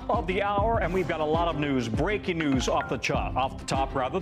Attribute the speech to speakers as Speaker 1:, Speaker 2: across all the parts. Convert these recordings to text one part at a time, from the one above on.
Speaker 1: of the hour, and we've got a lot of news, breaking news off the top.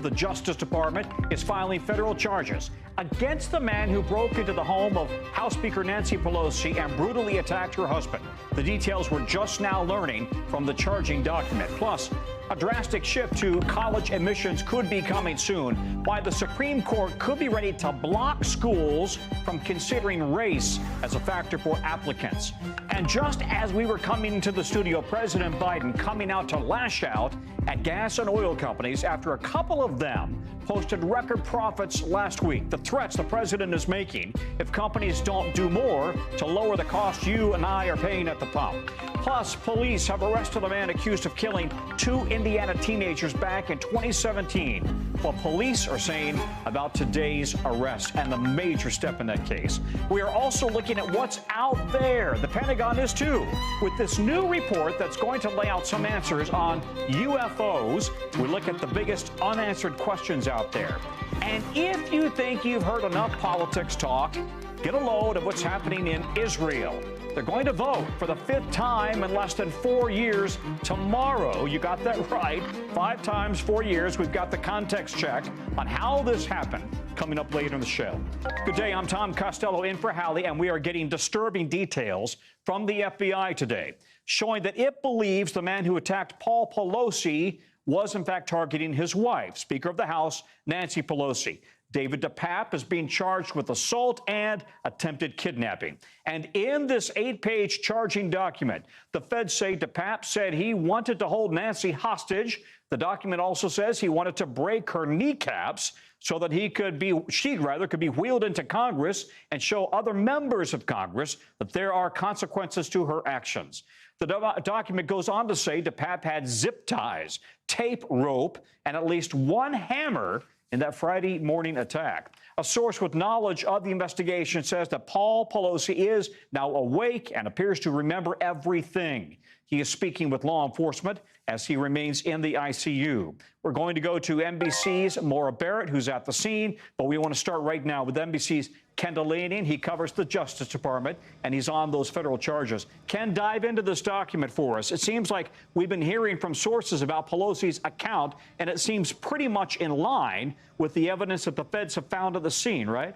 Speaker 1: The Justice Department is filing federal charges against the man who broke into the home of House Speaker Nancy Pelosi and brutally attacked her husband. The details we're just now learning from the charging document. Plus, a drastic shift to college admissions could be coming soon, why the Supreme Court could be ready to block schools from considering race as a factor for applicants. And just as we were coming into the studio, President Biden coming out to lash out at gas and oil companies after a couple of them posted record profits last week. The threats the president is making if companies don't do more to lower the cost you and I are paying at the pump. Plus, police have arrested a man accused of killing 2 Indiana teenagers back in 2017. What police are saying about today's arrest and the major step in that case. We are also looking at what's out there. The Pentagon is too, with this new report that's going to lay out some answers on UFOs. We look at the biggest unanswered questions out there. And if you think you've heard enough politics talk, get a load of what's happening in Israel. They're going to vote for the 5th time in less than 4 years tomorrow. You got that right. 5 times 4 years. We've got the context check on how this happened coming up later in the show. Good day. I'm Tom Costello in for Hallie, and we are getting disturbing details from the FBI today, showing that it believes the man who attacked Paul Pelosi was in fact targeting his wife, Speaker of the House, Nancy Pelosi. David DePape is being charged with assault and attempted kidnapping. And in this 8-page charging document, the feds say DePape said he wanted to hold Nancy hostage. The document also says he wanted to break her kneecaps so that she could be wheeled into Congress and show other members of Congress that there are consequences to her actions. The document goes on to say DePape had zip ties, tape rope, and at least one hammer in that Friday morning attack. A source with knowledge of the investigation says that Paul Pelosi is now awake and appears to remember everything. He is speaking with law enforcement as he remains in the ICU. We're going to go to NBC's Maura Barrett, who's at the scene, but we want to start right now with NBC's Ken Delaney. He covers the Justice Department, and he's on those federal charges. Ken, dive into this document for us. It seems like we've been hearing from sources about Pelosi's account, and it seems pretty much in line with the evidence that the feds have found at the scene, right?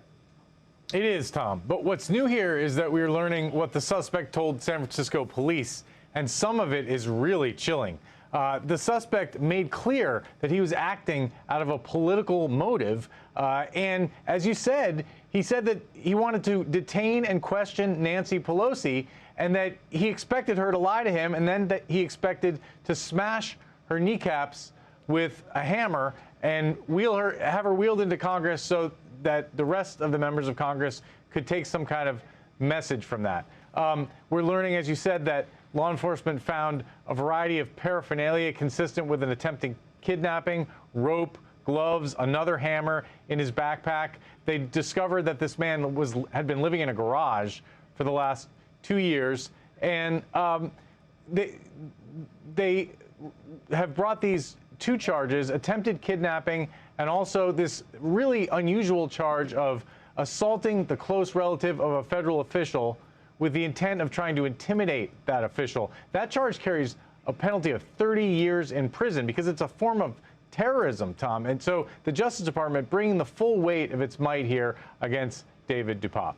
Speaker 2: It is, Tom. But what's new here is that we're learning what the suspect told San Francisco police, and some of it is really chilling. The suspect made clear that he was acting out of a political motive. And as you said, he said that he wanted to detain and question Nancy Pelosi and that he expected her to lie to him and then that he expected to smash her kneecaps with a hammer and have her wheeled into Congress so that the rest of the members of Congress could take some kind of message from that. We're learning, as you said, that law enforcement found a variety of paraphernalia consistent with an attempted kidnapping, rope, gloves, another hammer in his backpack. They discovered that this man had been living in a garage for the last 2 years, and they have brought these 2 charges, attempted kidnapping and also this really unusual charge of assaulting the close relative of a federal official with the intent of trying to intimidate that official. That charge carries a penalty of 30 years in prison because it's a form of terrorism, Tom. And so the Justice Department bringing the full weight of its might here against David DePape.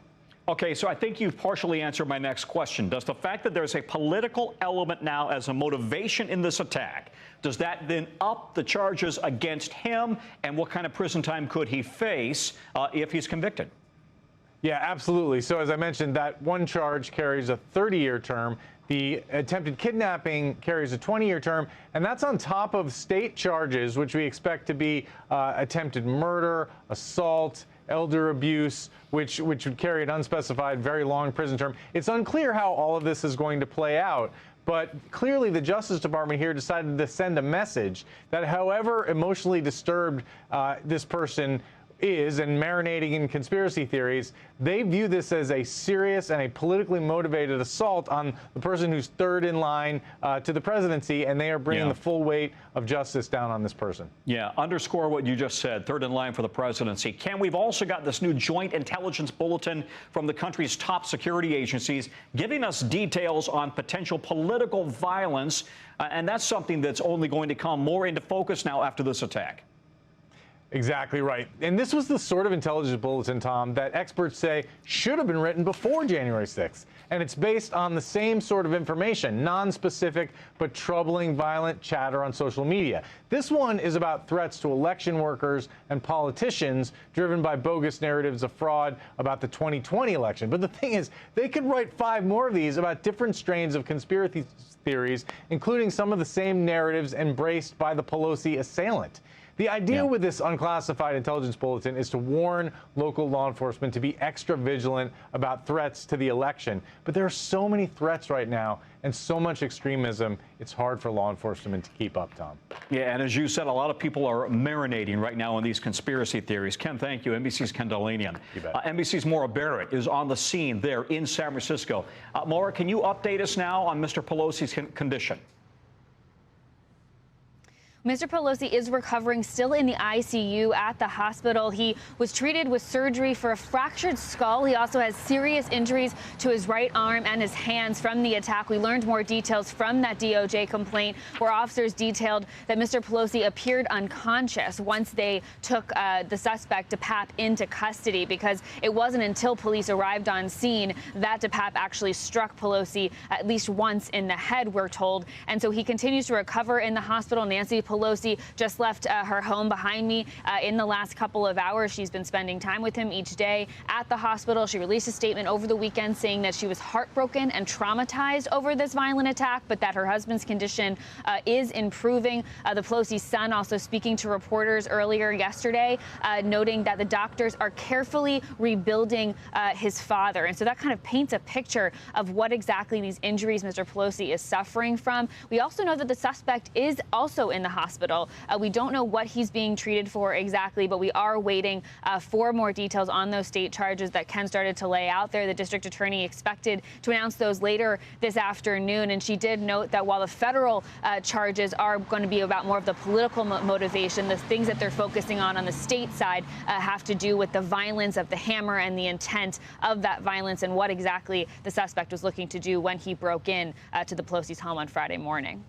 Speaker 1: Okay, so I think you've partially answered my next question. Does the fact that there's a political element now as a motivation in this attack, does that then up the charges against him? And what kind of prison time could he face if he's convicted?
Speaker 2: Yeah, absolutely. So as I mentioned, that one charge carries a 30-year term. The attempted kidnapping carries a 20-year term, and that's on top of state charges, which we expect to be attempted murder, assault, elder abuse, which would carry an unspecified, very long prison term. It's unclear how all of this is going to play out, but clearly the Justice Department here decided to send a message that however emotionally disturbed this person is and marinating in conspiracy theories, they view this as a serious and a politically motivated assault on the person who's third in line to the presidency, and they are bringing the full weight of justice down on this person.
Speaker 1: Yeah, underscore what you just said, third in line for the presidency. Ken, we've also got this new joint intelligence bulletin from the country's top security agencies giving us details on potential political violence, and that's something that's only going to come more into focus now after this attack.
Speaker 2: Exactly right. And this was the sort of intelligence bulletin, Tom, that experts say should have been written before January 6th. And it's based on the same sort of information, non-specific but troubling violent chatter on social media. This one is about threats to election workers and politicians driven by bogus narratives of fraud about the 2020 election. But the thing is, they could write 5 more of these about different strains of conspiracy theories, including some of the same narratives embraced by the Pelosi assailant. The idea with this unclassified intelligence bulletin is to warn local law enforcement to be extra vigilant about threats to the election. But there are so many threats right now and so much extremism, it's hard for law enforcement to keep up, Tom.
Speaker 1: Yeah, and as you said, a lot of people are marinating right now in these conspiracy theories. Ken, thank you. NBC's Ken Delanian. NBC's Maura Barrett is on the scene there in San Francisco. Maura, can you update us now on Mr. Pelosi's condition?
Speaker 3: Mr. Pelosi is recovering, still in the ICU at the hospital. He was treated with surgery for a fractured skull. He also has serious injuries to his right arm and his hands from the attack. We learned more details from that DOJ complaint where officers detailed that Mr. Pelosi appeared unconscious once they took the suspect, DePape, into custody, because it wasn't until police arrived on scene that DePape actually struck Pelosi at least once in the head, we're told. And so he continues to recover in the hospital. Nancy Pelosi just left her home behind me in the last couple of hours. She's been spending time with him each day at the hospital. She released a statement over the weekend saying that she was heartbroken and traumatized over this violent attack, but that her husband's condition is improving. The Pelosi's son also speaking to reporters earlier yesterday, noting that the doctors are carefully rebuilding his father. And so that kind of paints a picture of what exactly these injuries Mr. Pelosi is suffering from. We also know that the suspect is also in the hospital. We don't know what he's being treated for exactly, but we are waiting for more details on those state charges that Ken started to lay out there. The district attorney expected to announce those later this afternoon, and she did note that while the federal charges are going to be about more of the political motivation, the things that they're focusing on the state side have to do with the violence of the hammer and the intent of that violence and what exactly the suspect was looking to do when he broke in to the Pelosi's home on Friday morning.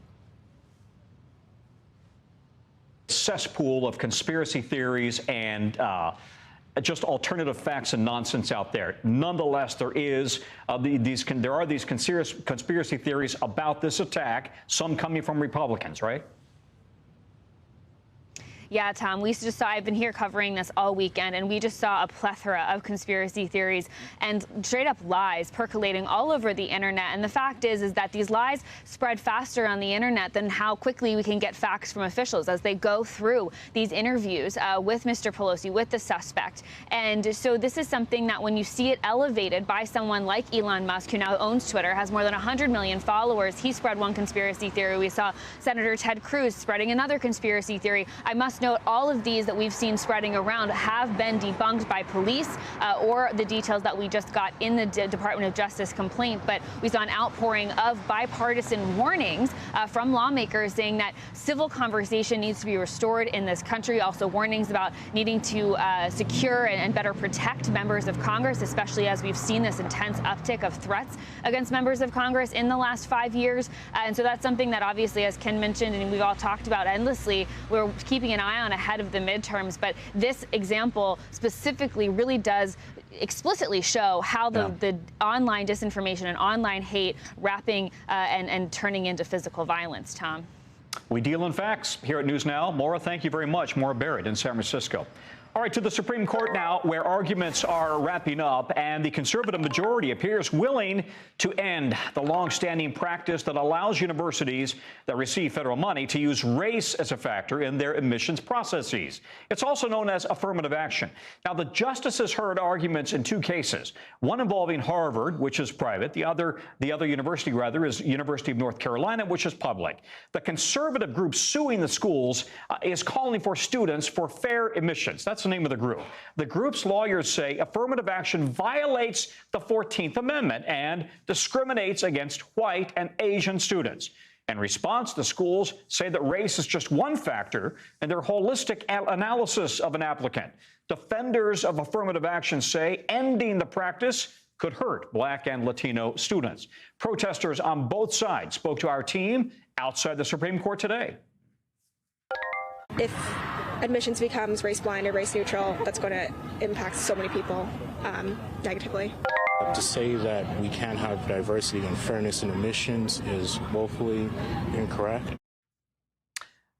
Speaker 1: Cesspool of conspiracy theories and just alternative facts and nonsense out there. Nonetheless, there are these conspiracy theories about this attack, some coming from Republicans, right?
Speaker 3: Yeah, Tom, we just saw, I've been here covering this all weekend, and we just saw a plethora of conspiracy theories and straight up lies percolating all over the internet. And the fact is that these lies spread faster on the internet than how quickly we can get facts from officials as they go through these interviews with Mr. Pelosi, with the suspect. And so this is something that when you see it elevated by someone like Elon Musk, who now owns Twitter, has more than 100 million followers, he spread one conspiracy theory. We saw Senator Ted Cruz spreading another conspiracy theory. I must note all of these that we've seen spreading around have been debunked by police or the details that we just got in the Department of Justice complaint. But we saw an outpouring of bipartisan warnings from lawmakers saying that civil conversation needs to be restored in this country. Also warnings about needing to secure and better protect members of Congress, especially as we've seen this intense uptick of threats against members of Congress in the last 5 years. And so that's something that obviously, as Ken mentioned, and we've all talked about endlessly, we're keeping an eye on ahead of the midterms. But this example specifically really does explicitly show how the online disinformation and online hate wrapping and turning into physical violence, Tom.
Speaker 1: We deal in facts here at News Now. Maura, thank you very much. Maura Barrett in San Francisco. All right, to the Supreme Court now, where arguments are wrapping up, and the conservative majority appears willing to end the long-standing practice that allows universities that receive federal money to use race as a factor in their admissions processes. It's also known as affirmative action. Now, the justices heard arguments in 2 cases, one involving Harvard, which is private, the other university, rather, is University of North Carolina, which is public. The conservative group suing the schools is calling for students for fair admissions. That's That's the name of the group. The group's lawyers say affirmative action violates the 14th Amendment and discriminates against white and Asian students. In response, the schools say that race is just one factor in their holistic analysis of an applicant. Defenders of affirmative action say ending the practice could hurt Black and Latino students. Protesters on both sides spoke to our team outside the Supreme Court today.
Speaker 4: If admissions becomes race blind or race neutral, that's going to impact so many people negatively.
Speaker 5: To say that we can't have diversity and fairness in admissions is woefully incorrect.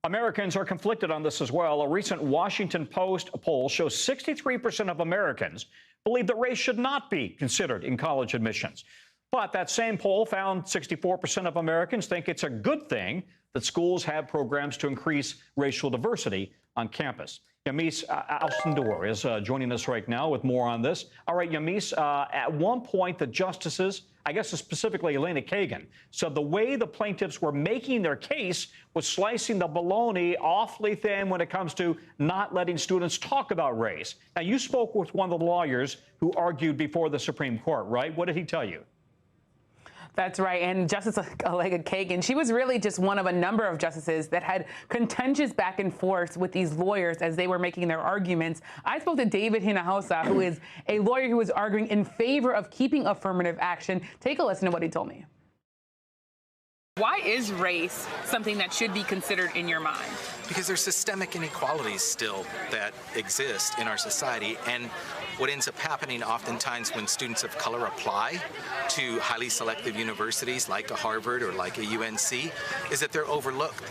Speaker 1: Americans are conflicted on this as well. A recent Washington Post poll shows 63% of Americans believe that race should not be considered in college admissions. But that same poll found 64% of Americans think it's a good thing that schools have programs to increase racial diversity on campus. Yamis Alcindor is joining us right now with more on this. All right, Yamis, at one point, the justices, I guess specifically Elena Kagan, said the way the plaintiffs were making their case was slicing the bologna awfully thin when it comes to not letting students talk about race. Now, you spoke with one of the lawyers who argued before the Supreme Court, right? What did he tell you?
Speaker 6: That's right. And Justice Elena Kagan, she was really just one of a number of justices that had contentious back and forth with these lawyers as they were making their arguments. I spoke to David Hinojosa, who is a lawyer who was arguing in favor of keeping affirmative action. Take a listen to what he told me.
Speaker 7: Why is race something that should be considered in your mind?
Speaker 8: Because there's systemic inequalities still that exist in our society, and what ends up happening oftentimes when students of color apply to highly selective universities like a Harvard or like a UNC is that they're overlooked.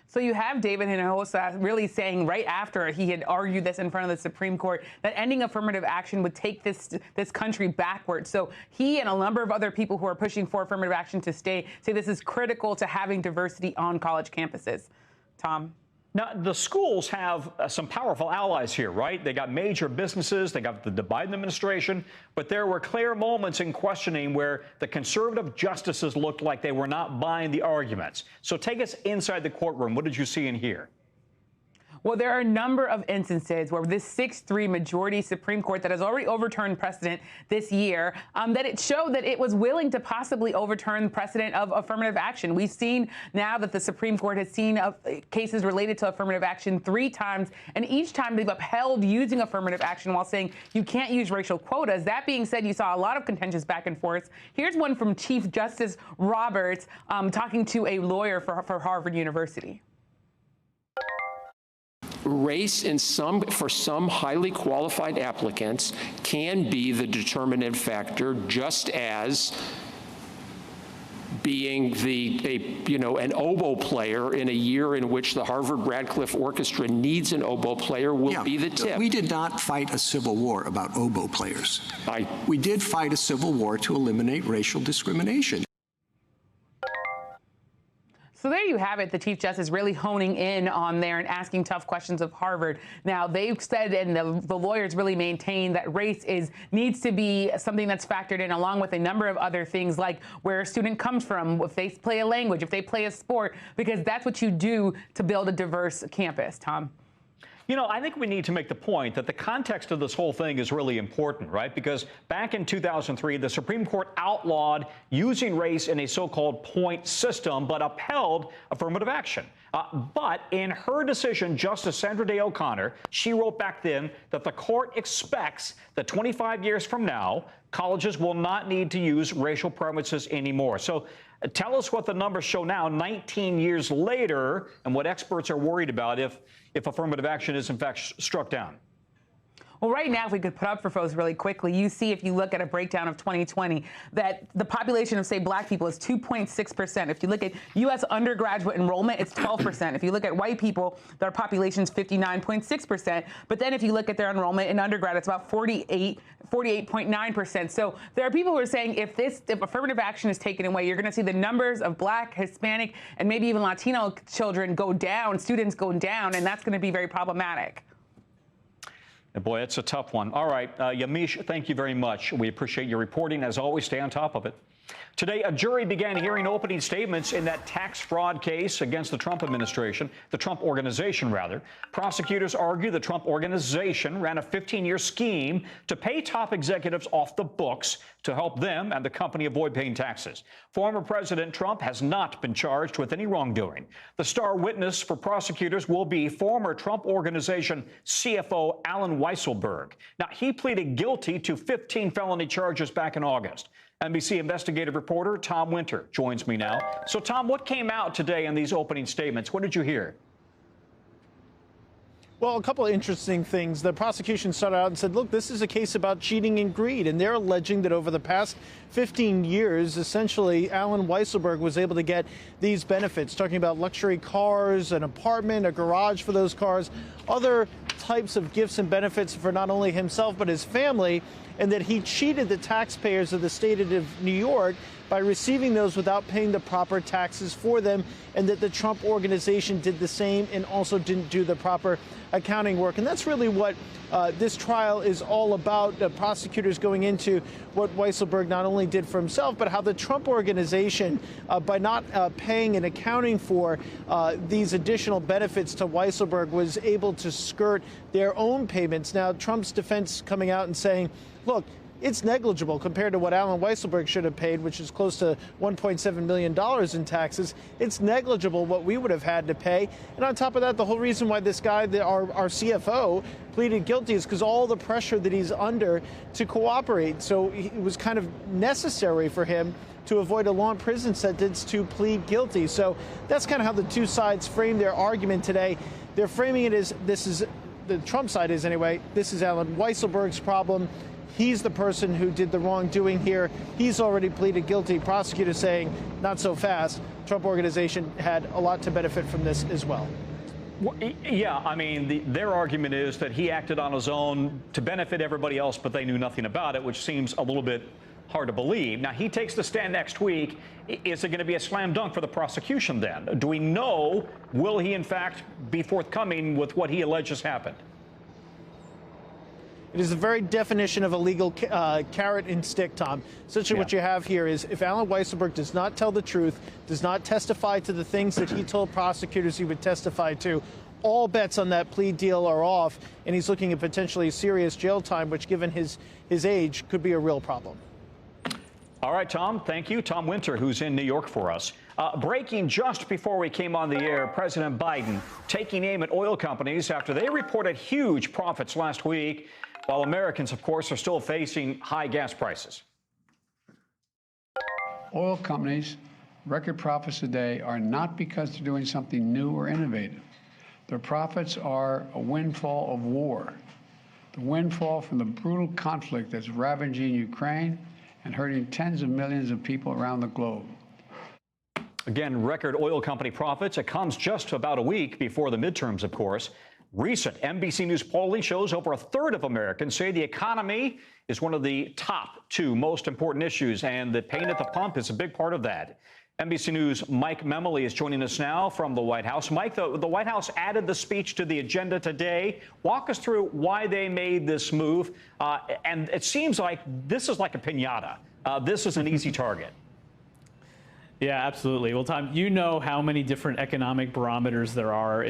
Speaker 6: So you have David Hinojosa really saying right after he had argued this in front of the Supreme Court that ending affirmative action would take this country backwards. So he and a number of other people who are pushing for affirmative action to stay say this is critical to having diversity on college campuses. Tom?
Speaker 1: Now, the schools have some powerful allies here, right? They got major businesses, they got the Biden administration, but there were clear moments in questioning where the conservative justices looked like they were not buying the arguments. So take us inside the courtroom. What did you see and hear?
Speaker 6: Well, there are a number of instances where this 6-3 majority Supreme Court that has already overturned precedent this year, that it showed that it was willing to possibly overturn precedent of affirmative action. We've seen now that the Supreme Court has seen cases related to affirmative action 3 times, and each time they've upheld using affirmative action while saying you can't use racial quotas. That being said, you saw a lot of contentious back and forth. Here's one from Chief Justice Roberts talking to a lawyer for Harvard University.
Speaker 9: Race for some highly qualified applicants can be the determinant factor, just as being an oboe player in a year in which the Harvard Radcliffe Orchestra needs an oboe player will be the tip.
Speaker 10: We did not fight a civil war about oboe players. We did fight a civil war to eliminate racial discrimination.
Speaker 6: So there you have it, the Chief Justice really honing in on there and asking tough questions of Harvard. Now, they've said, and the lawyers really maintain, that race needs to be something that's factored in along with a number of other things like where a student comes from, if they play a language, if they play a sport, because that's what you do to build a diverse campus. Tom?
Speaker 1: You know, I think we need to make the point that the context of this whole thing is really important, right? Because back in 2003, the Supreme Court outlawed using race in a so-called point system, but upheld affirmative action. But in her decision, Justice Sandra Day O'Connor, she wrote back then that the court expects that 25 years from now, colleges will not need to use racial preferences anymore. So tell us what the numbers show now, 19 years later, and what experts are worried about if affirmative action is in fact struck down.
Speaker 6: Well, right now, if we could put up for folks really quickly, you see, if you look at a breakdown of 2020, that the population of, say, black people is 2.6%. If you look at U.S. undergraduate enrollment, it's 12%. If you look at white people, their population is 59.6%. But then if you look at their enrollment in undergrad, it's about 48.9%. So there are people who are saying if affirmative action is taken away, you're going to see the numbers of black, Hispanic, and maybe even Latino children go down, students go down, and that's going to be very problematic.
Speaker 1: Boy, it's a tough one. All right, Yamiche, thank you very much. We appreciate your reporting. As always, stay on top of it. Today, a jury began hearing opening statements in that tax fraud case against the Trump administration, the Trump organization, rather. Prosecutors argue the Trump organization ran a 15-year scheme to pay top executives off the books to help them and the company avoid paying taxes. Former President Trump has not been charged with any wrongdoing. The star witness for prosecutors will be former Trump organization CFO Alan Weisselberg. Now, he pleaded guilty to 15 felony charges back in August. NBC investigative reporter Tom Winter joins me now. So, Tom, what came out today in these opening statements? What did you hear?
Speaker 11: Well, a couple of interesting things. The prosecution started out and said, look, this is a case about cheating and greed. And they're alleging that over the past 15 years, essentially, Alan Weisselberg was able to get these benefits, talking about luxury cars, an apartment, a garage for those cars, other types of gifts and benefits for not only himself but his family, and that he cheated the taxpayers of the state of New York by receiving those without paying the proper taxes for them, and that the Trump organization did the same and also didn't do the proper accounting work. And that's really what this trial is all about. The prosecutors going into what Weisselberg not only did for himself, but how the Trump organization, by not paying and accounting for these additional benefits to Weisselberg, was able to skirt their own payments. Now, Trump's defense coming out and saying, look, it's negligible compared to what Alan Weisselberg should have paid, which is close to $1.7 million in taxes. It's negligible what we would have had to pay. And on top of that, the whole reason why this guy, our CFO, pleaded guilty is because all the pressure that he's under to cooperate. So it was kind of necessary for him to avoid a long prison sentence to plead guilty. So that's kind of how the two sides frame their argument today. They're framing it as this is, the Trump side is anyway, this is Alan Weisselberg's problem. He's the person who did the wrongdoing here. He's already pleaded guilty. Prosecutors saying, not so fast. Trump organization had a lot to benefit from this as well.
Speaker 1: Yeah, I mean, their argument is that he acted on his own to benefit everybody else, but they knew nothing about it, which seems a little bit hard to believe. Now, he takes the stand next week. Is it going to be a slam dunk for the prosecution then? Do we know, will he in fact be forthcoming with what he alleges happened?
Speaker 11: It is the very definition of a legal carrot and stick, Tom. Essentially, what you have here is if Alan Weisselberg does not tell the truth, does not testify to the things that he told prosecutors he would testify to, all bets on that plea deal are off, and he's looking at potentially serious jail time, which, given his age, could be a real problem.
Speaker 1: All right, Tom, thank you. Tom Winter, who's in New York for us. Breaking just before we came on the air, President Biden taking aim at oil companies after they reported huge profits last week, while Americans, of course, are still facing high gas prices.
Speaker 12: Oil companies' record profits today are not because they're doing something new or innovative. Their profits are a windfall of war, the windfall from the brutal conflict that's ravaging Ukraine and hurting tens of millions of people around the globe.
Speaker 1: Again, record oil company profits. It comes just about a week before the midterms, of course. Recent NBC News polling shows over a third of Americans say the economy is one of the top two most important issues, and the pain at the pump is a big part of that. NBC News' Mike Memoli is joining us now from the White House. Mike, the White House added the speech to the agenda today. Walk us through why they made this move. And it seems like this is like a piñata. This is an easy target.
Speaker 13: Yeah, absolutely. Well, Tom, you know how many different economic barometers there are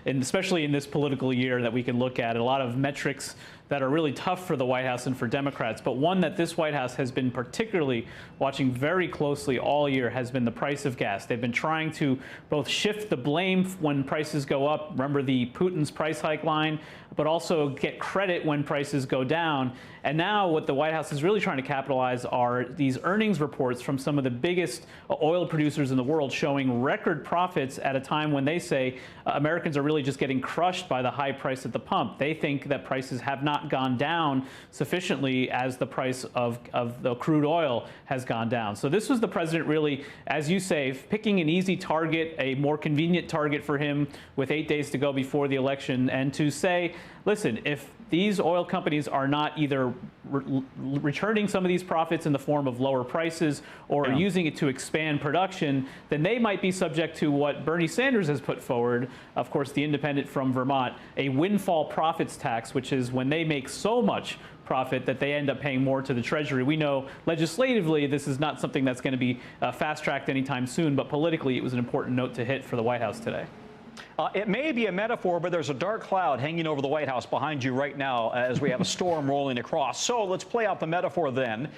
Speaker 13: especially in this political year that we can look at. A lot of metrics that are really tough for the White House and for Democrats. But one that this White House has been particularly watching very closely all year has been the price of gas. They've been trying to both shift the blame when prices go up, remember the Putin's price hike line, but also get credit when prices go down. And now what the White House is really trying to capitalize are these earnings reports from some of the biggest oil producers in the world showing record profits at a time when they say Americans are really just getting crushed by the high price at the pump. They think that prices have not gone down sufficiently as the price of the crude oil has gone down. So this was the president really, as you say, picking an easy target, a more convenient target for him with 8 days to go before the election, and to say, listen, if these oil companies are not either returning some of these profits in the form of lower prices or using it to expand production, then they might be subject to what Bernie Sanders has put forward, of course, the independent from Vermont, a windfall profits tax, which is when they make so much profit, that they end up paying more to the Treasury. We know legislatively this is not something that's going to be fast-tracked anytime soon, but politically it was an important note to hit for the White House today.
Speaker 1: It may be a metaphor, but there's a dark cloud hanging over the White House behind you right now as we have a storm rolling across. So let's play out the metaphor then.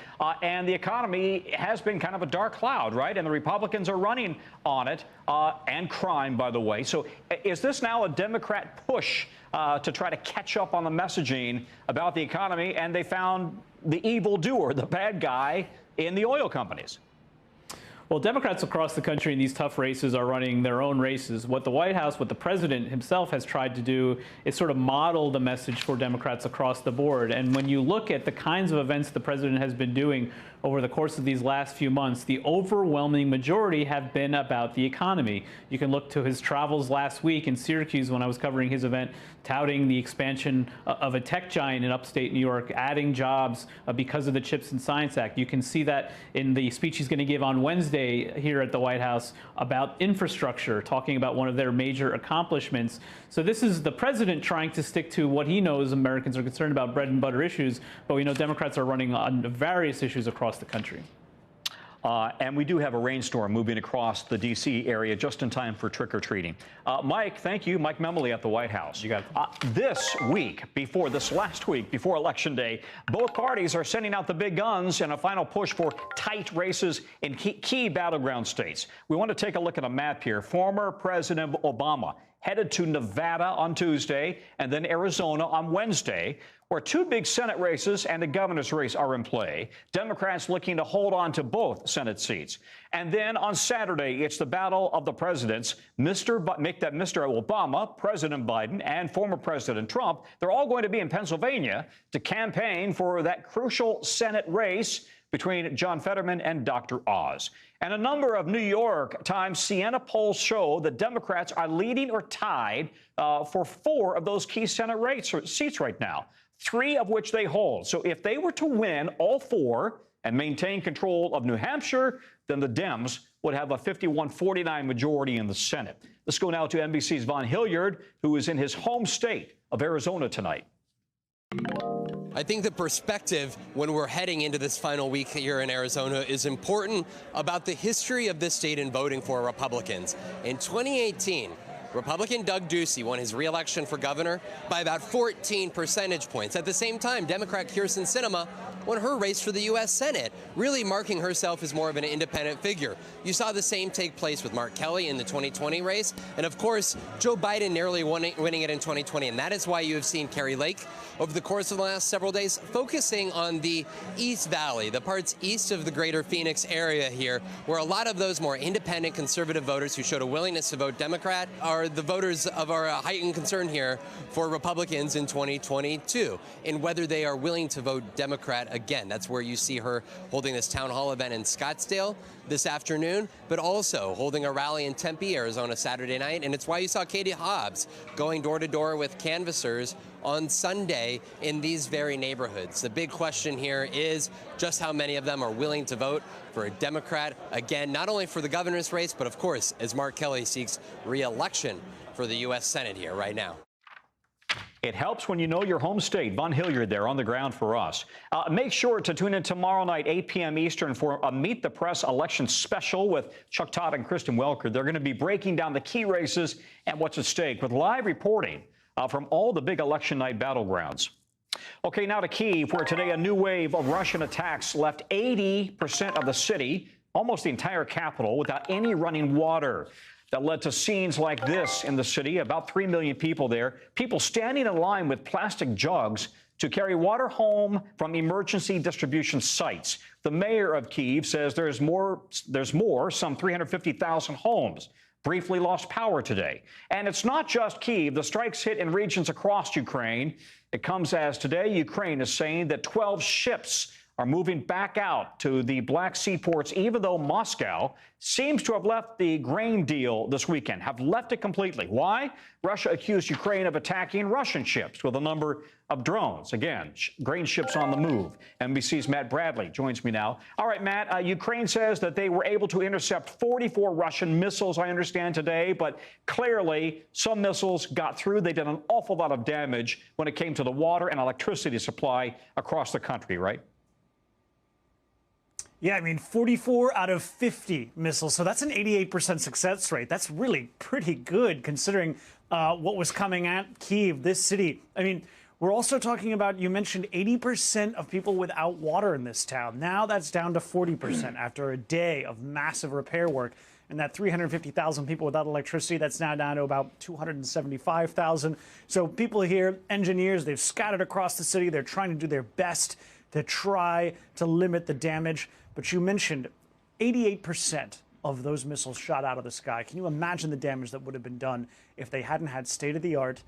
Speaker 1: And the economy has been kind of a dark cloud, right? And the Republicans are running on it, and crime, by the way. So is this now a Democrat push to try to catch up on the messaging about the economy? And they found the evildoer, the bad guy, in the oil companies.
Speaker 13: Well, Democrats across the country in these tough races are running their own races. What the White House, what the president himself has tried to do is sort of model the message for Democrats across the board. And when you look at the kinds of events the president has been doing over the course of these last few months, the overwhelming majority have been about the economy. You can look to his travels last week in Syracuse when I was covering his event, touting the expansion of a tech giant in upstate New York, adding jobs because of the CHIPS and Science Act. You can see that in the speech he's going to give on Wednesday here at the White House about infrastructure, talking about one of their major accomplishments. So this is the president trying to stick to what he knows Americans are concerned about, bread and butter issues, but we know Democrats are running on various issues across the country.
Speaker 1: And we do have a rainstorm moving across the D.C. area just in time for trick-or-treating. Mike, thank you. Mike Memoli at the White House. You got it. This last week, before Election Day, both parties are sending out the big guns in a final push for tight races in key battleground states. We want to take a look at a map here. Former President Obama headed to Nevada on Tuesday and then Arizona on Wednesday, where two big Senate races and a governor's race are in play. Democrats looking to hold on to both Senate seats. And then on Saturday, it's the battle of the presidents. Mr. Obama, President Biden, and former President Trump, they're all going to be in Pennsylvania to campaign for that crucial Senate race between John Fetterman and Dr. Oz. And a number of New York Times Siena polls show that Democrats are leading or tied for 4 of those key Senate seats right now, 3 of which they hold. So if they were to win all 4 and maintain control of New Hampshire, then the Dems would have a 51-49 majority in the Senate. Let's go now to NBC's Von Hilliard, who is in his home state of Arizona tonight.
Speaker 14: I think the perspective when we're heading into this final week here in Arizona is important about the history of this state in voting for Republicans. In 2018, Republican Doug Ducey won his re-election for governor by about 14 percentage points. At the same time, Democrat Kyrsten Sinema won her race for the U.S. Senate, really marking herself as more of an independent figure. You saw the same take place with Mark Kelly in the 2020 race, and of course, Joe Biden narrowly winning it in 2020, and that is why you have seen Kari Lake over the course of the last several days focusing on the East Valley, the parts east of the greater Phoenix area here, where a lot of those more independent conservative voters who showed a willingness to vote Democrat are the voters of our heightened concern here for Republicans in 2022, and whether they are willing to vote Democrat again. That's where you see her holding this town hall event in Scottsdale this afternoon, but also holding a rally in Tempe, Arizona Saturday night. And it's why you saw Katie Hobbs going door to door with canvassers on Sunday in these very neighborhoods. The big question here is just how many of them are willing to vote for a Democrat again, not only for the governor's race, but of course, as Mark Kelly seeks re-election for the U.S. Senate here right now.
Speaker 1: It helps when you know your home state. Von Hilliard there on the ground for us. Make sure to tune in tomorrow night, 8 p.m. Eastern, for a Meet the Press election special with Chuck Todd and Kristen Welker. They're going to be breaking down the key races and what's at stake with live reporting from all the big election night battlegrounds. Okay, now to Kyiv, where today a new wave of Russian attacks left 80% of the city, almost the entire capital, without any running water. That led to scenes like this in the city, about 3 million people there, people standing in line with plastic jugs to carry water home from emergency distribution sites. The mayor of Kyiv says there's more, some 350,000 homes briefly lost power today. And it's not just Kyiv. The strikes hit in regions across Ukraine. It comes as today Ukraine is saying that 12 ships are moving back out to the Black Sea ports, even though Moscow seems to have left the grain deal this weekend, have left it completely. Why? Russia accused Ukraine of attacking Russian ships with a number of drones. Again, grain ships on the move. NBC's Matt Bradley joins me now. All right, Matt, Ukraine says that they were able to intercept 44 Russian missiles, I understand, today, but clearly some missiles got through. They did an awful lot of damage when it came to the water and electricity supply across the country, right?
Speaker 15: Yeah, I mean, 44 out of 50 missiles. So that's an 88% success rate. That's really pretty good considering what was coming at Kyiv, this city. I mean, we're also talking about, you mentioned 80% of people without water in this town. Now that's down to 40% after a day of massive repair work. And that 350,000 people without electricity, that's now down to about 275,000. So people here, engineers, they've scattered across the city. They're trying to do their best to try to limit the damage. But you mentioned 88% of those missiles shot out of the sky. Can you imagine the damage that would have been done if they hadn't had state-of-the-art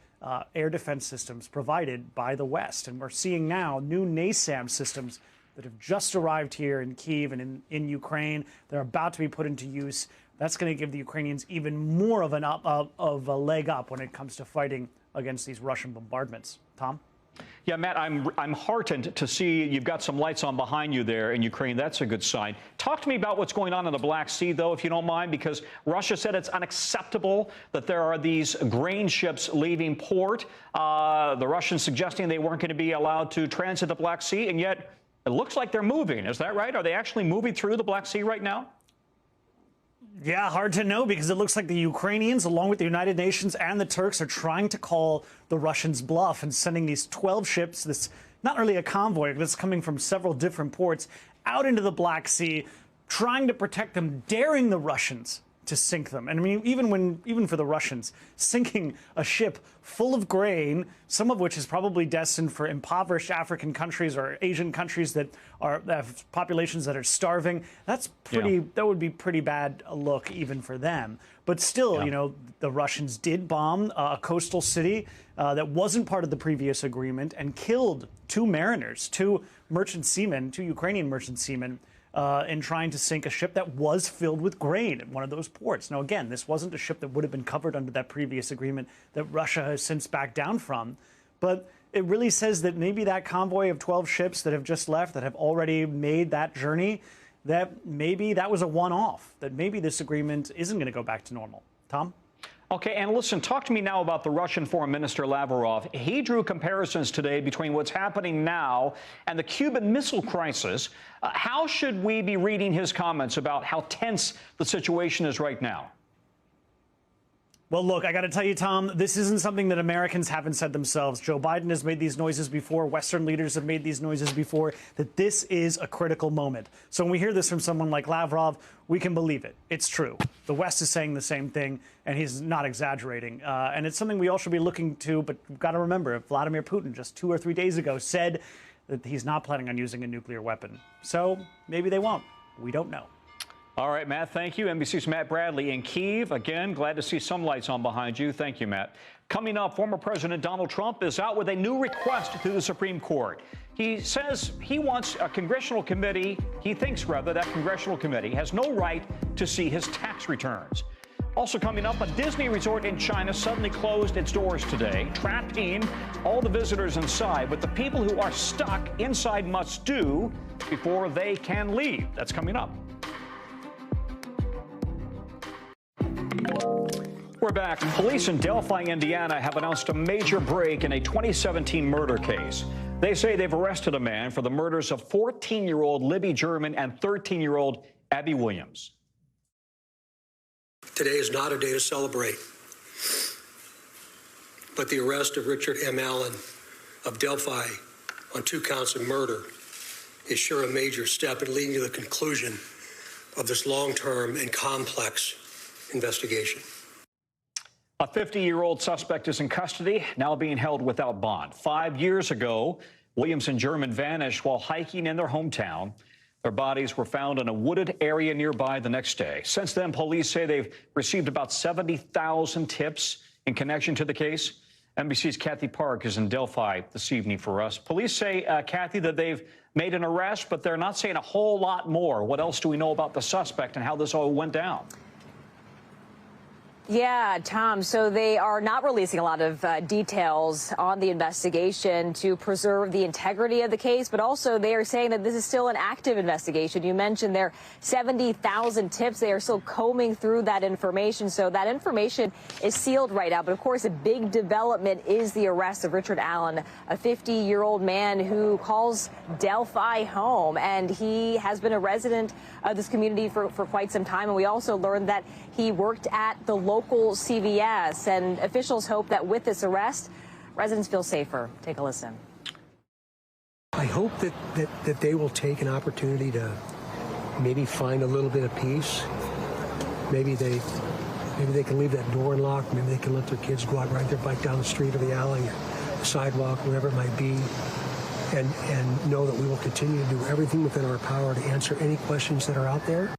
Speaker 15: air defense systems provided by the West? And we're seeing now new NASAM systems that have just arrived here in Kyiv and in Ukraine. They're about to be put into use. That's going to give the Ukrainians even more of a leg up when it comes to fighting against these Russian bombardments. Tom?
Speaker 1: Yeah, Matt, I'm heartened to see you've got some lights on behind you there in Ukraine. That's a good sign. Talk to me about what's going on in the Black Sea, though, if you don't mind, because Russia said it's unacceptable that there are these grain ships leaving port. The Russians suggesting they weren't going to be allowed to transit the Black Sea, and yet it looks like they're moving. Is that right? Are they actually moving through the Black Sea right now?
Speaker 15: Yeah, hard to know because it looks like the Ukrainians, along with the United Nations and the Turks, are trying to call the Russians' bluff and sending these 12 ships, this not really a convoy, that's coming from several different ports, out into the Black Sea, trying to protect them, daring the Russians to sink them. And I mean, even for the Russians, sinking a ship full of grain, some of which is probably destined for impoverished African countries or Asian countries that have populations that are starving, that's pretty. That would be pretty bad a look even for them. But still, you know, the Russians did bomb a coastal city that wasn't part of the previous agreement and killed two mariners, two Ukrainian merchant seamen. In trying to sink a ship that was filled with grain at one of those ports. Now, again, this wasn't a ship that would have been covered under that previous agreement that Russia has since backed down from. But it really says that maybe that convoy of 12 ships that have just left, that have already made that journey, that maybe that was a one-off, that maybe this agreement isn't going to go back to normal. Tom?
Speaker 1: Okay, and listen, talk to me now about the Russian Foreign Minister Lavrov. He drew comparisons today between what's happening now and the Cuban Missile Crisis. How should we be reading his comments about how tense the situation is right now?
Speaker 15: Well, look, I got to tell you, Tom, this isn't something that Americans haven't said themselves. Joe Biden has made these noises before. Western leaders have made these noises before, that this is a critical moment. So when we hear this from someone like Lavrov, we can believe it. It's true. The West is saying the same thing, and he's not exaggerating. And it's something we all should be looking to, but we've got to remember, Vladimir Putin just 2 or 3 days ago said that he's not planning on using a nuclear weapon. So maybe they won't. We don't know.
Speaker 1: All right, Matt, thank you. NBC's Matt Bradley in Kyiv. Again, glad to see some lights on behind you. Thank you, Matt. Coming up, former President Donald Trump is out with a new request to the Supreme Court. He says he wants a congressional committee, he thinks rather, that congressional committee has no right to see his tax returns. Also coming up, a Disney resort in China suddenly closed its doors today, trapping all the visitors inside. But the people who are stuck inside must do before they can leave. That's coming up. We're back. Police in Delphi, Indiana have announced a major break in a 2017 murder case. They say they've arrested a man for the murders of 14-year-old Libby German and 13-year-old Abby Williams.
Speaker 16: Today is not a day to celebrate, but the arrest of Richard M. Allen of Delphi on 2 counts of murder is sure a major step in leading to the conclusion of this long-term and complex investigation.
Speaker 1: A 50-year-old suspect is in custody, now being held without bond. 5 years ago, Williams and German vanished while hiking in their hometown. Their bodies were found in a wooded area nearby the next day. Since then, police say they've received about 70,000 tips in connection to the case. NBC's Kathy Park is in Delphi this evening for us. Police say, Kathy, that they've made an arrest, but they're not saying a whole lot more. What else do we know about the suspect and how this all went down?
Speaker 17: Yeah, Tom, so they are not releasing a lot of details on the investigation to preserve the integrity of the case, but also they are saying that this is still an active investigation. You mentioned there are 70,000 tips. They are still combing through that information, so that information is sealed right now. But of course, a big development is the arrest of Richard Allen, a 50-year-old man who calls Delphi home, and he has been a resident of this community for quite some time. And we also learned that he worked at the local CVS, and officials hope that with this arrest, residents feel safer. Take a listen.
Speaker 18: I hope that they will take an opportunity to maybe find a little bit of peace. Maybe they can leave that door unlocked. Maybe they can let their kids go out, ride their bike down the street or the alley, or the sidewalk, wherever it might be, and know that we will continue to do everything within our power to answer any questions that are out there.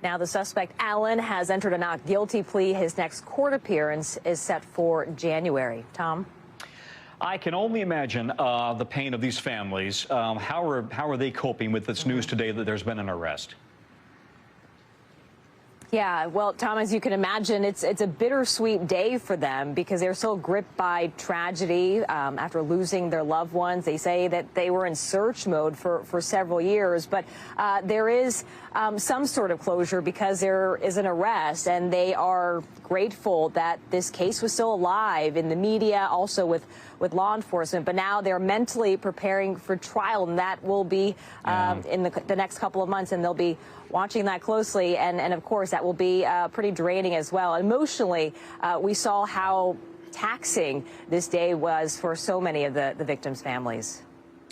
Speaker 17: Now, the suspect, Allen, has entered a not guilty plea. His next court appearance is set for January. Tom?
Speaker 1: I can only imagine the pain of these families. How are they coping with this news today that there's been an arrest?
Speaker 17: Yeah, well, Tom, as you can imagine, it's a bittersweet day for them because they're so gripped by tragedy after losing their loved ones. They say that they were in search mode for several years, but there is some sort of closure because there is an arrest, and they are grateful that this case was still alive in the media, also with law enforcement. But now they're mentally preparing for trial, and that will be in the next couple of months, and they'll be watching that closely. And of course, that will be pretty draining as well. Emotionally, we saw how taxing this day was for so many of the victims' families.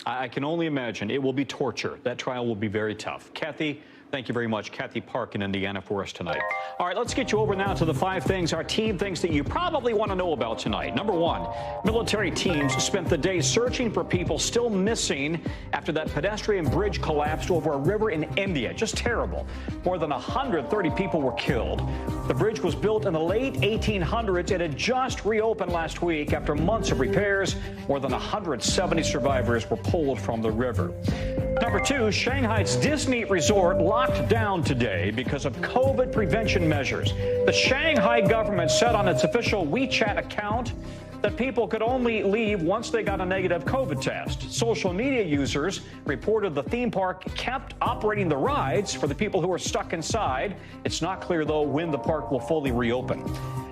Speaker 1: I can only imagine. It will be torture. That trial will be very tough. Kathy, thank you very much. Kathy Park in Indiana for us tonight. All right, let's get you over now to the 5 things our team thinks that you probably want to know about tonight. Number 1, military teams spent the day searching for people still missing after that pedestrian bridge collapsed over a river in India. Just terrible. More than 130 people were killed. The bridge was built in the late 1800s. It had just reopened last week after months of repairs. More than 170 survivors were pulled from the river. Number 2, Shanghai's Disney resort locked down today because of COVID prevention measures. The Shanghai government said on its official WeChat account that people could only leave once they got a negative COVID test. Social media users reported the theme park kept operating the rides for the people who were stuck inside. It's not clear, though, when the park will fully reopen.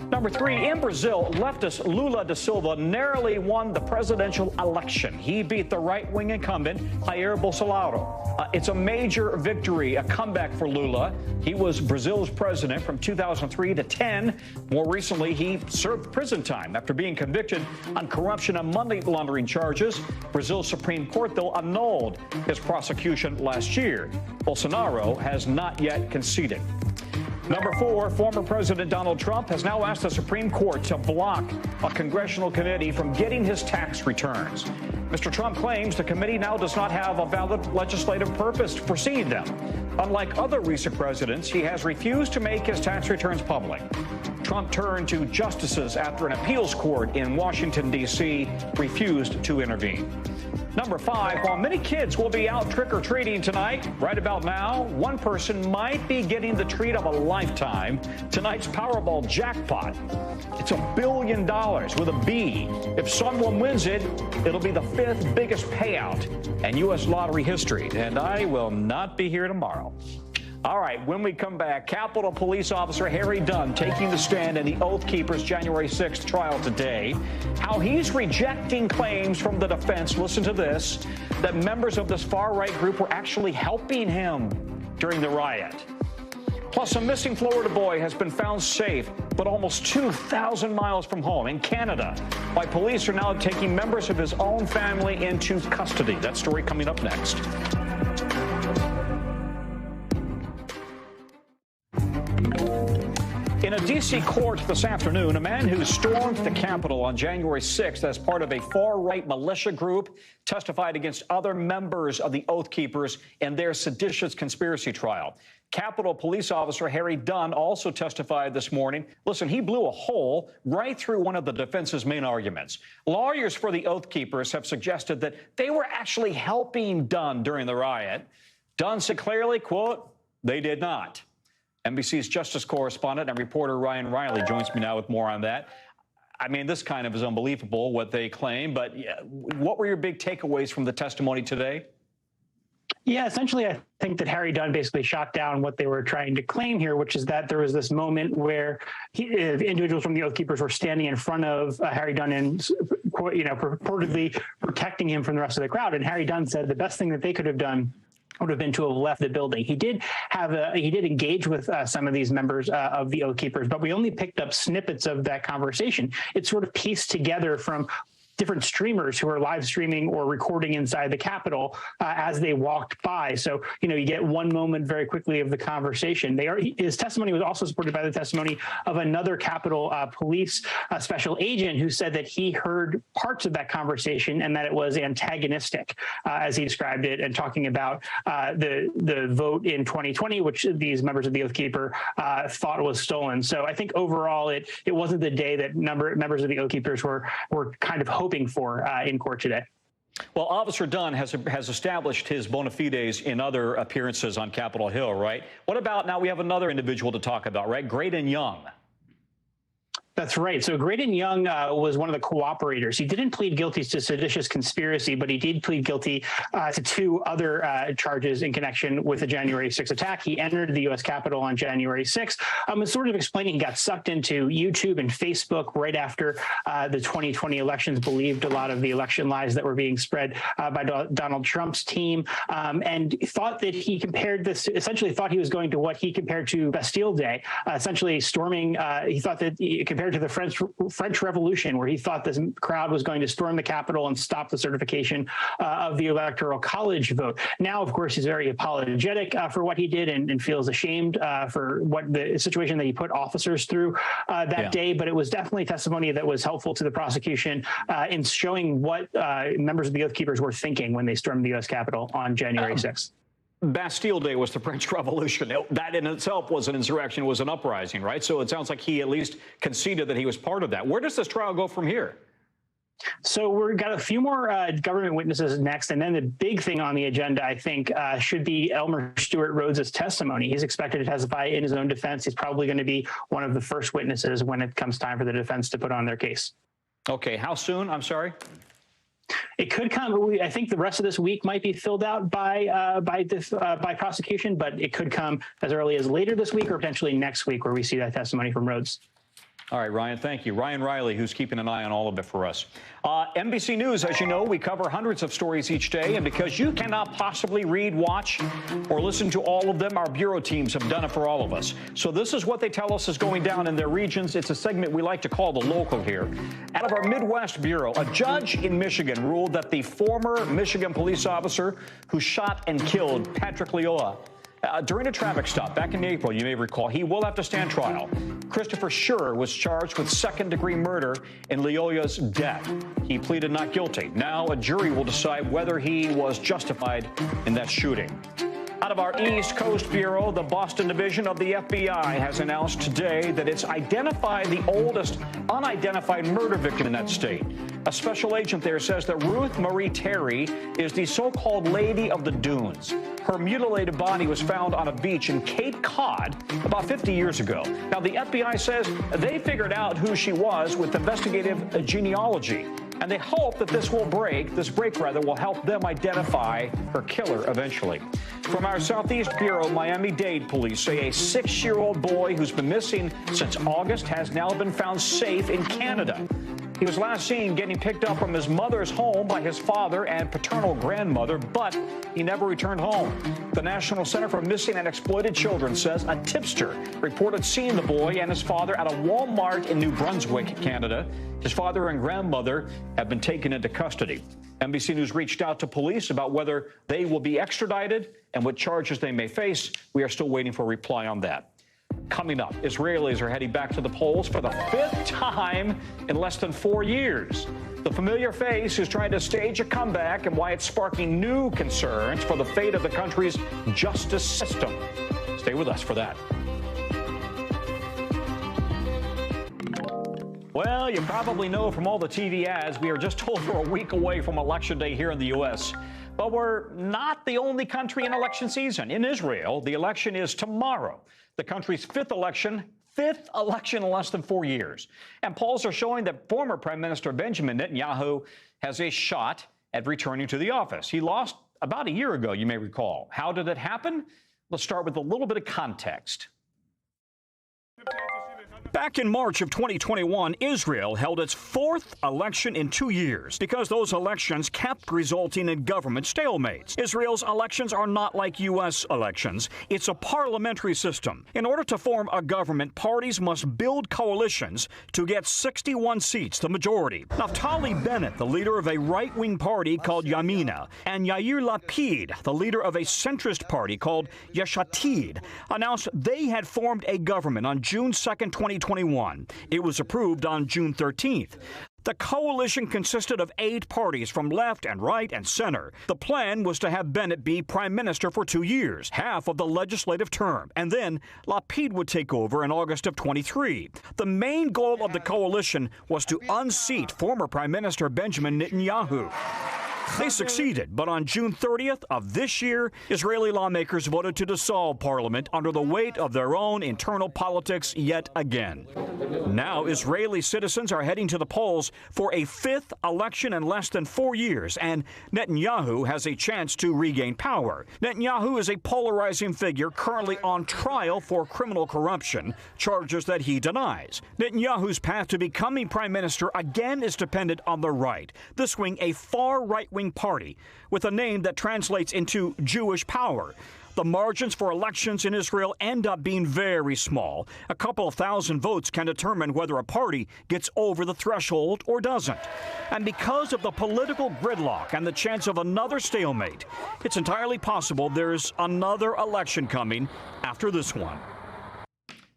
Speaker 1: Number 3, in Brazil, leftist Lula da Silva narrowly won the presidential election. He beat the right-wing incumbent, Jair Bolsonaro. It's a major victory, a comeback for Lula. He was Brazil's president from 2003 to 10. More recently, he served prison time after being convicted on corruption and money laundering charges. Brazil's Supreme Court, though, annulled his prosecution last year. Bolsonaro has not yet conceded. Number 4, former President Donald Trump has now asked the Supreme Court to block a congressional committee from getting his tax returns. Mr. Trump claims the committee now does not have a valid legislative purpose to proceed them. Unlike other recent presidents, he has refused to make his tax returns public. Trump turned to justices after an appeals court in Washington, D.C. refused to intervene. Number 5, while many kids will be out trick-or-treating tonight, right about now, one person might be getting the treat of a lifetime. Tonight's Powerball jackpot. It's $1 billion with a B. If someone wins it, it'll be the 5th biggest payout in U.S. lottery history. And I will not be here tomorrow. All right, when we come back, Capitol Police Officer Harry Dunn taking the stand in the Oath Keepers' January 6th trial today. How he's rejecting claims from the defense, listen to this, that members of this far-right group were actually helping him during the riot. Plus, a missing Florida boy has been found safe, but almost 2,000 miles from home in Canada. Why police are now taking members of his own family into custody. That story coming up next. In a D.C. court this afternoon, a man who stormed the Capitol on January 6th as part of a far-right militia group testified against other members of the Oath Keepers in their seditious conspiracy trial. Capitol Police Officer Harry Dunn also testified this morning. Listen, he blew a hole right through one of the defense's main arguments. Lawyers for the Oath Keepers have suggested that they were actually helping Dunn during the riot. Dunn said clearly, quote, "They did not." NBC's justice correspondent and reporter Ryan Riley joins me now with more on that. I mean, this kind of is unbelievable what they claim, but what were your big takeaways from the testimony today?
Speaker 19: Yeah, essentially, I think that Harry Dunn basically shot down what they were trying to claim here, which is that there was this moment where individuals from the Oath Keepers were standing in front of Harry Dunn and, purportedly protecting him from the rest of the crowd. And Harry Dunn said the best thing that they could have done would have been to have left the building. He did engage with some of these members of the Oath Keepers, but we only picked up snippets of that conversation. It's sort of pieced together from different streamers who are live streaming or recording inside the Capitol as they walked by. So, you get one moment very quickly of the conversation. His testimony was also supported by the testimony of another Capitol Police special agent who said that he heard parts of that conversation and that it was antagonistic, as he described it, and talking about the vote in 2020, which these members of the Oath Keeper thought was stolen. So I think overall it wasn't the day that members of the Oath Keepers were kind of hoping for in court today.
Speaker 1: Well, Officer Dunn has established his bona fides in other appearances on Capitol Hill, right? What about now we have another individual to talk about, right? Graydon Young.
Speaker 19: That's right. So Graydon Young was one of the cooperators. He didn't plead guilty to seditious conspiracy, but he did plead guilty to two other charges in connection with the January 6th attack. He entered the U.S. Capitol on January 6th. Sort of explaining he got sucked into YouTube and Facebook right after the 2020 elections, believed a lot of the election lies that were being spread by Donald Trump's team, and thought that he thought he was going to what he compared to Bastille Day, essentially storming. He thought that compared to the French Revolution, where he thought this crowd was going to storm the Capitol and stop the certification of the Electoral College vote. Now, of course, he's very apologetic for what he did and feels ashamed for what the situation that he put officers through that day. But it was definitely testimony that was helpful to the prosecution in showing what members of the Oath Keepers were thinking when they stormed the U.S. Capitol on January 6th.
Speaker 1: Bastille Day was the French Revolution. That in itself was an insurrection, was an uprising, right? So it sounds like he at least conceded that he was part of that. Where does this trial go from here?
Speaker 19: So we've got a few more government witnesses next, and then the big thing on the agenda, I think, should be Elmer Stewart Rhodes' testimony. He's expected to testify in his own defense. He's probably going to be one of the first witnesses when it comes time for the defense to put on their case.
Speaker 1: Okay, how soon? I'm sorry.
Speaker 19: It could come. I think the rest of this week might be filled out by prosecution, but it could come as early as later this week or potentially next week, where we see that testimony from Rhodes.
Speaker 1: All right, Ryan, thank you. Ryan Riley, who's keeping an eye on all of it for us. NBC News, as you know, we cover hundreds of stories each day, and because you cannot possibly read, watch, or listen to all of them, our bureau teams have done it for all of us. So this is what they tell us is going down in their regions. It's a segment we like to call the local here. Out of our Midwest Bureau, a judge in Michigan ruled that the former Michigan police officer who shot and killed Patrick Leola during a traffic stop back in April, you may recall, he will have to stand trial. Christopher Schurr was charged with second-degree murder in Leola's death. He pleaded not guilty. Now a jury will decide whether he was justified in that shooting. Out of our East Coast Bureau, the Boston Division of the FBI has announced today that it's identified the oldest unidentified murder victim in that state. A special agent there says that Ruth Marie Terry is the so-called Lady of the Dunes. Her mutilated body was found on a beach in Cape Cod about 50 years ago. Now, the FBI says they figured out who she was with investigative genealogy, and they hope that this break will help them identify her killer eventually. From our Southeast Bureau, Miami-Dade police say a 6-year-old boy who's been missing since August has now been found safe in Canada. He was last seen getting picked up from his mother's home by his father and paternal grandmother, but he never returned home. The National Center for Missing and Exploited Children says a tipster reported seeing the boy and his father at a Walmart in New Brunswick, Canada. His father and grandmother have been taken into custody. NBC News reached out to police about whether they will be extradited and what charges they may face. We are still waiting for a reply on that. Coming up, Israelis are heading back to the polls for the 5th time in less than 4 years. The familiar face is trying to stage a comeback and why it's sparking new concerns for the fate of the country's justice system. Stay with us for that. Well, you probably know from all the TV ads, we are just over a week away from Election Day here in the U.S. But we're not the only country in election season. In Israel, the election is tomorrow. The country's fifth election in less than 4 years. And polls are showing that former Prime Minister Benjamin Netanyahu has a shot at returning to the office. He lost about a year ago, you may recall. How did it happen? Let's start with a little bit of context. Back in March of 2021, Israel held its 4th election in 2 years because those elections kept resulting in government stalemates. Israel's elections are not like U.S. elections. It's a parliamentary system. In order to form a government, parties must build coalitions to get 61 seats, the majority. Naftali Bennett, the leader of a right-wing party called Yamina, and Yair Lapid, the leader of a centrist party called Yesh Atid, announced they had formed a government on June 2nd, 2021. It was approved on June 13th. The coalition consisted of 8 parties from left and right and center. The plan was to have Bennett be prime minister for 2 years, half of the legislative term, and then Lapid would take over in August of 23. The main goal of the coalition was to unseat former Prime Minister Benjamin Netanyahu. They succeeded, but on June 30th of this year, Israeli lawmakers voted to dissolve parliament under the weight of their own internal politics yet again. Now, Israeli citizens are heading to the polls for a 5th election in less than 4 years, and Netanyahu has a chance to regain power. Netanyahu is a polarizing figure currently on trial for criminal corruption, charges that he denies. Netanyahu's path to becoming prime minister again is dependent on the right, this wing a far right-wing party with a name that translates into Jewish power. The margins for elections in Israel end up being very small. A couple of thousand votes can determine whether a party gets over the threshold or doesn't. And because of the political gridlock and the chance of another stalemate, it's entirely possible there's another election coming after this one.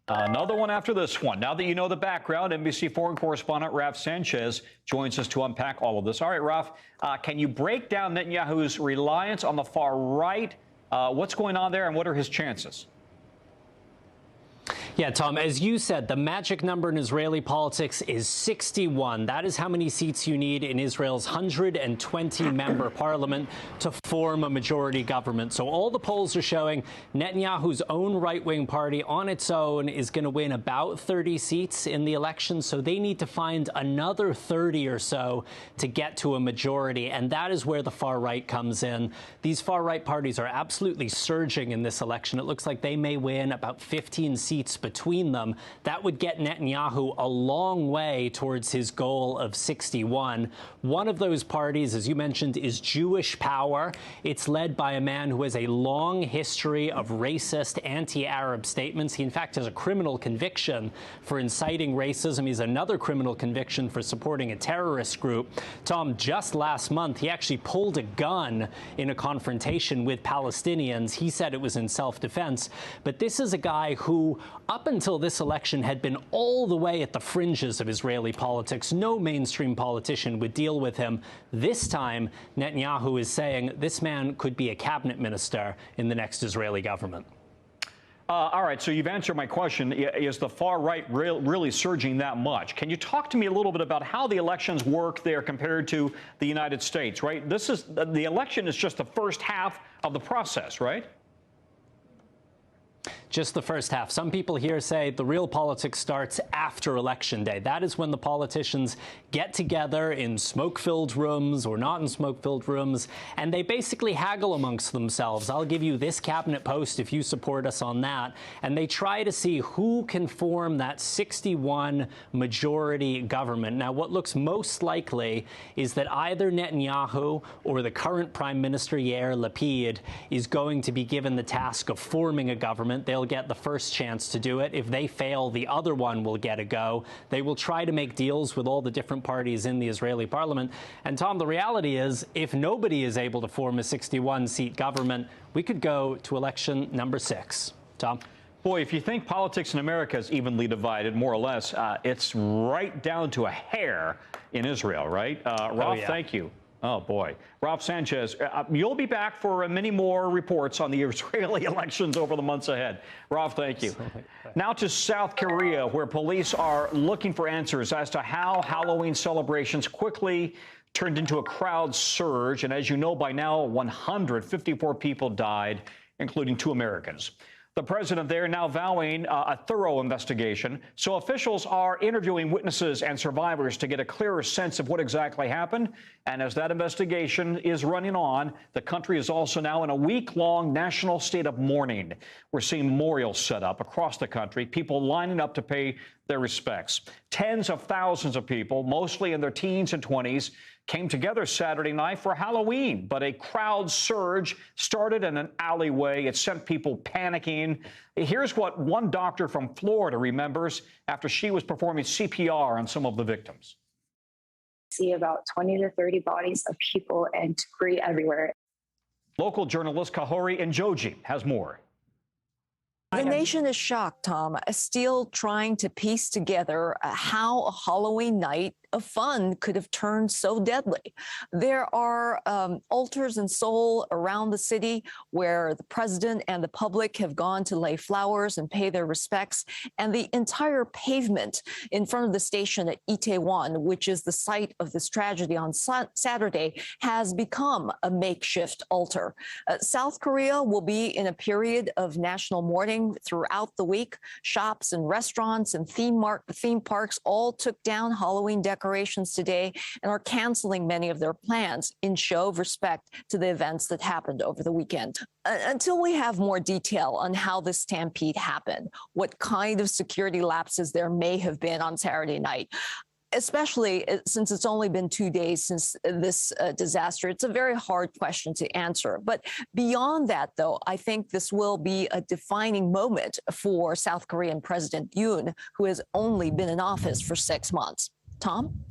Speaker 1: Another one after this one. Now that you know the background, NBC foreign correspondent Raf Sanchez joins us to unpack all of this. All right, Raf, can you break down Netanyahu's reliance on the far right? What's going on there and what are his chances?
Speaker 20: Yeah, Tom, as you said, the magic number in Israeli politics is 61. That is how many seats you need in Israel's 120-member parliament to form a majority government. So all the polls are showing Netanyahu's own right-wing party on its own is going to win about 30 seats in the election. So they need to find another 30 or so to get to a majority. And that is where the far right comes in. These far right parties are absolutely surging in this election. It looks like they may win about 15 seats between them. That would get Netanyahu a long way towards his goal of 61. One of those parties, as you mentioned, is Jewish Power. It's led by a man who has a long history of racist, anti-Arab statements. He, in fact, has a criminal conviction for inciting racism. He's another criminal conviction for supporting a terrorist group. Tom, just last month, he actually pulled a gun in a confrontation with Palestinians. He said it was in self-defense. But this is a guy who, up until this election, had been all the way at the fringes of Israeli politics. No mainstream politician would deal with him. This time, Netanyahu is saying this man could be a cabinet minister in the next Israeli government.
Speaker 1: All right, so you've answered my question. Is the far right really surging that much? Can you talk to me a little bit about how the elections work there compared to the United States, right? The election is just the first half of the process, right?
Speaker 20: Just the first half. Some people here say the real politics starts after Election Day. That is when the politicians get together in smoke-filled rooms or not in smoke-filled rooms, and they basically haggle amongst themselves. I'll give you this cabinet post if you support us on that. And they try to see who can form that 61 majority government. Now, what looks most likely is that either Netanyahu or the current Prime Minister Yair Lapid is going to be given the task of forming a government. They'll get the first chance to do it. If they fail, the other one will get a go. They will try to make deals with all the different parties in the Israeli parliament. And Tom, the reality is, if nobody is able to form a 61-seat government, we could go to election number 6. Tom?
Speaker 1: Boy, if you think politics in America is evenly divided, more or less, it's right down to a hair in Israel, right? Ralph, thank you. Oh, boy. Ralph Sanchez, you'll be back for many more reports on the Israeli elections over the months ahead. Ralph, thank you. Now to South Korea, where police are looking for answers as to how Halloween celebrations quickly turned into a crowd surge. And as you know by now, 154 people died, including 2 Americans. The president there now vowing a thorough investigation. So officials are interviewing witnesses and survivors to get a clearer sense of what exactly happened. And as that investigation is running on, the country is also now in a week-long national state of mourning. We're seeing memorials set up across the country, people lining up to pay their respects. Tens of thousands of people, mostly in their teens and 20s, came together Saturday night for Halloween, but a crowd surge started in an alleyway. It sent people panicking. Here's what one doctor from Florida remembers after she was performing CPR on some of the victims.
Speaker 21: See about 20 to 30 bodies of people and debris everywhere.
Speaker 1: Local journalist Kahori Njoji has more.
Speaker 22: The nation is shocked, Tom, still trying to piece together how a Halloween night of fun could have turned so deadly. There are altars in Seoul around the city where the president and the public have gone to lay flowers and pay their respects. And the entire pavement in front of the station at Itaewon, which is the site of this tragedy on Saturday, has become a makeshift altar. South Korea will be in a period of national mourning throughout the week. Shops and restaurants and theme parks all took down Halloween decorations today and are canceling many of their plans in show of respect to the events that happened over the weekend. Until we have more detail on how this stampede happened, what kind of security lapses there may have been on Saturday night, especially since it's only been 2 days since this disaster, it's a very hard question to answer. But beyond that, though, I think this will be a defining moment for South Korean President Yoon, who has only been in office for 6 months. Tom?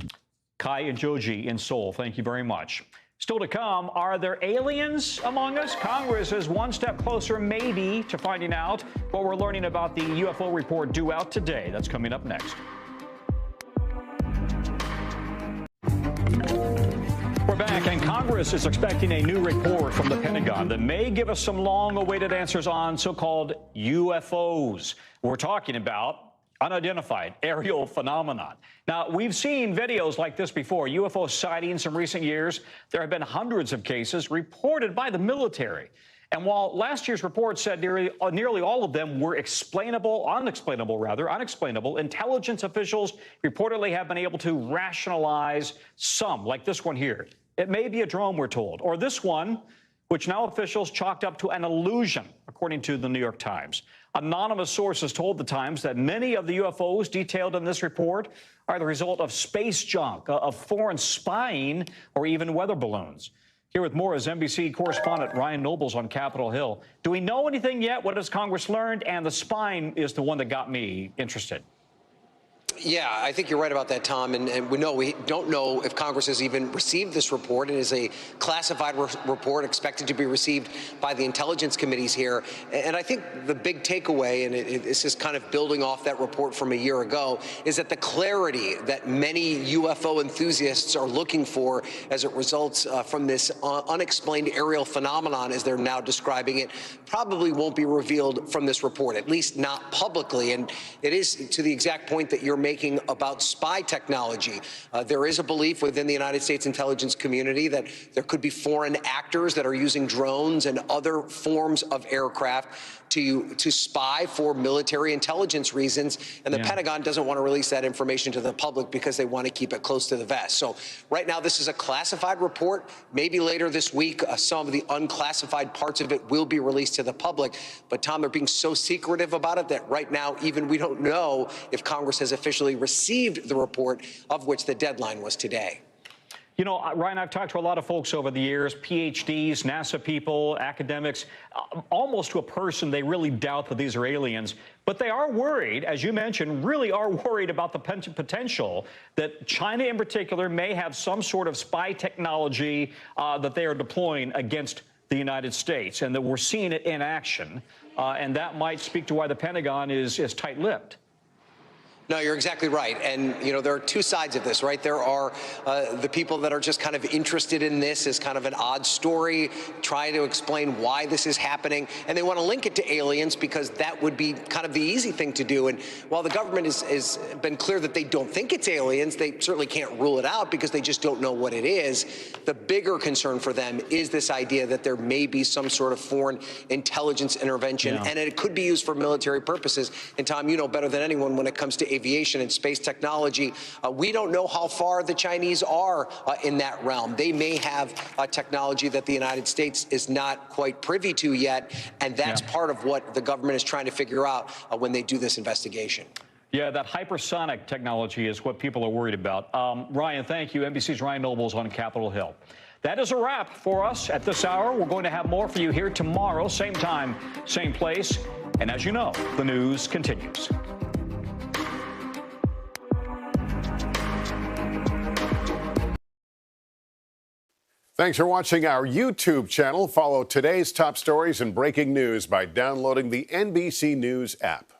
Speaker 1: Kai and Joji in Seoul, thank you very much. Still to come, are there aliens among us? Congress is one step closer, maybe, to finding out what we're learning about the UFO report due out today. That's coming up next. We're back, and Congress is expecting a new report from the Pentagon that may give us some long-awaited answers on so-called UFOs. We're talking about unidentified aerial phenomenon. Now, we've seen videos like this before, UFO sightings in recent years. There have been hundreds of cases reported by the military. And while last year's report said nearly all of them were unexplainable, intelligence officials reportedly have been able to rationalize some, like this one here. It may be a drone, we're told, or this one, which now officials chalked up to an illusion, according to the New York Times. Anonymous sources told the Times that many of the UFOs detailed in this report are the result of space junk, of foreign spying, or even weather balloons. Here with more is NBC correspondent Ryan Nobles on Capitol Hill. Do we know anything yet? What has Congress learned? And the spying is the one that got me interested.
Speaker 23: Yeah, I think you're right about that, Tom. And we don't know if Congress has even received this report. It is a classified report expected to be received by the intelligence committees here. And I think the big takeaway, and this is kind of building off that report from a year ago, is that the clarity that many UFO enthusiasts are looking for as it results from this unexplained aerial phenomenon, as they're now describing it, probably won't be revealed from this report, at least not publicly. And it is to the exact point that you're making about spy technology. There is a belief within the United States intelligence community that there could be foreign actors that are using drones and other forms of aircraft to spy for military intelligence reasons, and the Pentagon doesn't want to release that information to the public because they want to keep it close to the vest. So right now, this is a classified report. Maybe later this week, some of the unclassified parts of it will be released to the public. But Tom, they're being so secretive about it that right now, even we don't know if Congress has officially received the report, of which the deadline was today.
Speaker 1: You know, Ryan, I've talked to a lot of folks over the years, PhDs, NASA people, academics, almost to a person, they really doubt that these are aliens. But they are worried, as you mentioned, really are worried about the potential that China in particular may have some sort of spy technology that they are deploying against the United States, and that we're seeing it in action. And that might speak to why the Pentagon is tight-lipped.
Speaker 23: No, you're exactly right. And, you know, there are two sides of this, right? There are the people that are just kind of interested in this as kind of an odd story, trying to explain why this is happening. And they want to link it to aliens because that would be kind of the easy thing to do. And while the government has been clear that they don't think it's aliens, they certainly can't rule it out because they just don't know what it is. The bigger concern for them is this idea that there may be some sort of foreign intelligence intervention, and it could be used for military purposes. And Tom, you know better than anyone when it comes to aviation and space technology. We don't know how far the Chinese are in that realm. They may have technology that the United States is not quite privy to yet, and that's part of what the government is trying to figure out when they do this investigation.
Speaker 1: Yeah, that hypersonic technology is what people are worried about. Ryan, thank you. NBC's Ryan Nobles on Capitol Hill. That is a wrap for us at this hour. We're going to have more for you here tomorrow, same time, same place. And as you know, the news continues.
Speaker 2: Thanks for watching our YouTube channel. Follow today's top stories and breaking news by downloading the NBC News app.